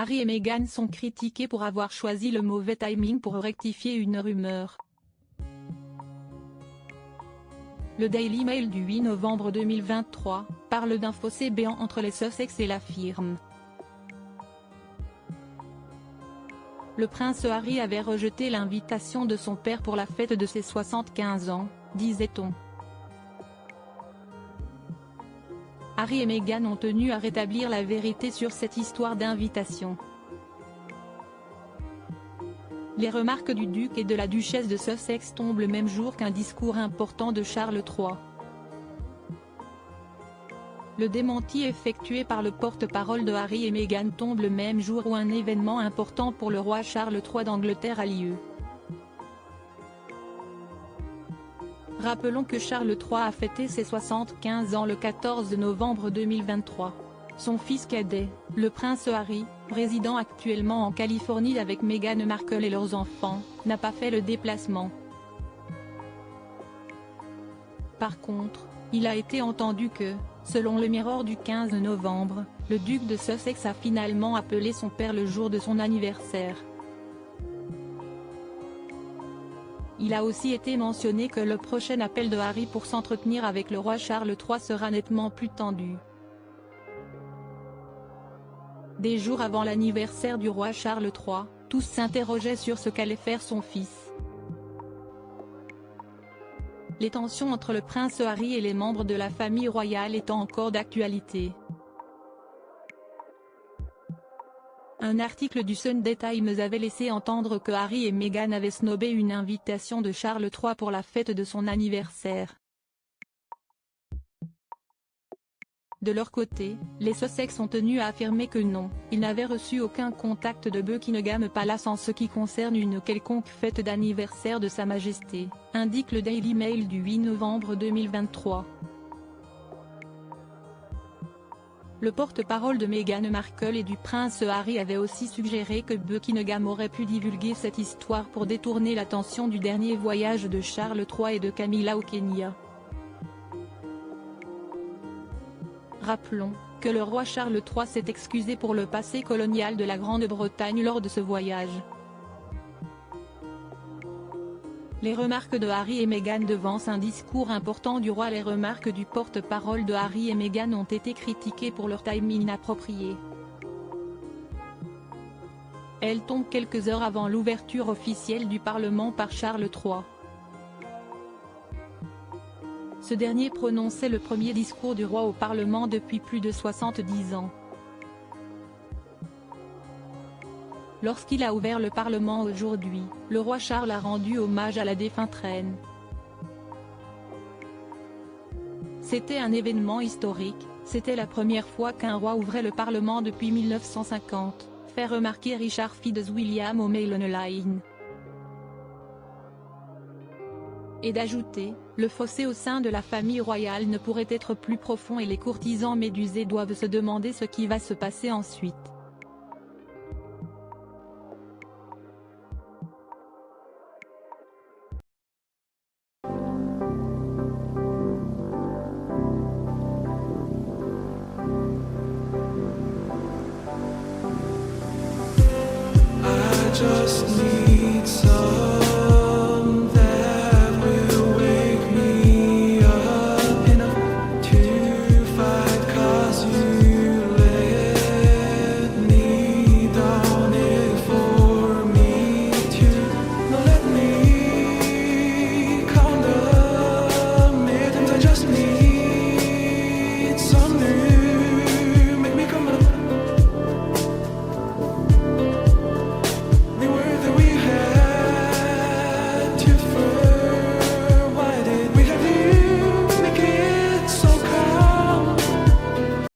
Harry et Meghan sont critiqués pour avoir choisi le mauvais timing pour rectifier une rumeur. Le Daily Mail du 8 novembre 2023 parle d'un fossé béant entre les Sussex et la firme. Le prince Harry avait rejeté l'invitation de son père pour la fête de ses 75 ans, disait-on. Harry et Meghan ont tenu à rétablir la vérité sur cette histoire d'invitation. Les remarques du duc et de la duchesse de Sussex tombent le même jour qu'un discours important de Charles III. Le démenti effectué par le porte-parole de Harry et Meghan tombe le même jour où un événement important pour le roi Charles III d'Angleterre a lieu. Rappelons que Charles III a fêté ses 75 ans le 14 novembre 2023. Son fils cadet, le prince Harry, résidant actuellement en Californie avec Meghan Markle et leurs enfants, n'a pas fait le déplacement. Par contre, il a été entendu que, selon le Mirror du 15 novembre, le duc de Sussex a finalement appelé son père le jour de son anniversaire. Il a aussi été mentionné que le prochain appel de Harry pour s'entretenir avec le roi Charles III sera nettement plus tendu. Des jours avant l'anniversaire du roi Charles III, tous s'interrogeaient sur ce qu'allait faire son fils. Les tensions entre le prince Harry et les membres de la famille royale étant encore d'actualité. Un article du Sunday Times avait laissé entendre que Harry et Meghan avaient snobé une invitation de Charles III pour la fête de son anniversaire. De leur côté, les Sussex ont tenu à affirmer que non, ils n'avaient reçu aucun contact de Buckingham Palace en ce qui concerne une quelconque fête d'anniversaire de Sa Majesté, indique le Daily Mail du 8 novembre 2023. Le porte-parole de Meghan Markle et du prince Harry avait aussi suggéré que Buckingham aurait pu divulguer cette histoire pour détourner l'attention du dernier voyage de Charles III et de Camilla au Kenya. Rappelons que le roi Charles III s'est excusé pour le passé colonial de la Grande-Bretagne lors de ce voyage. Les remarques de Harry et Meghan devancent un discours important du roi. Les remarques du porte-parole de Harry et Meghan ont été critiquées pour leur timing inapproprié. Elles tombent quelques heures avant l'ouverture officielle du Parlement par Charles III. Ce dernier prononçait le premier discours du roi au Parlement depuis plus de 70 ans. Lorsqu'il a ouvert le Parlement aujourd'hui, le roi Charles a rendu hommage à la défunte reine. C'était un événement historique, c'était la première fois qu'un roi ouvrait le Parlement depuis 1950, fait remarquer Richard Fitzwilliam au Mail Online. Et d'ajouter, le fossé au sein de la famille royale ne pourrait être plus profond et les courtisans médusés doivent se demander ce qui va se passer ensuite.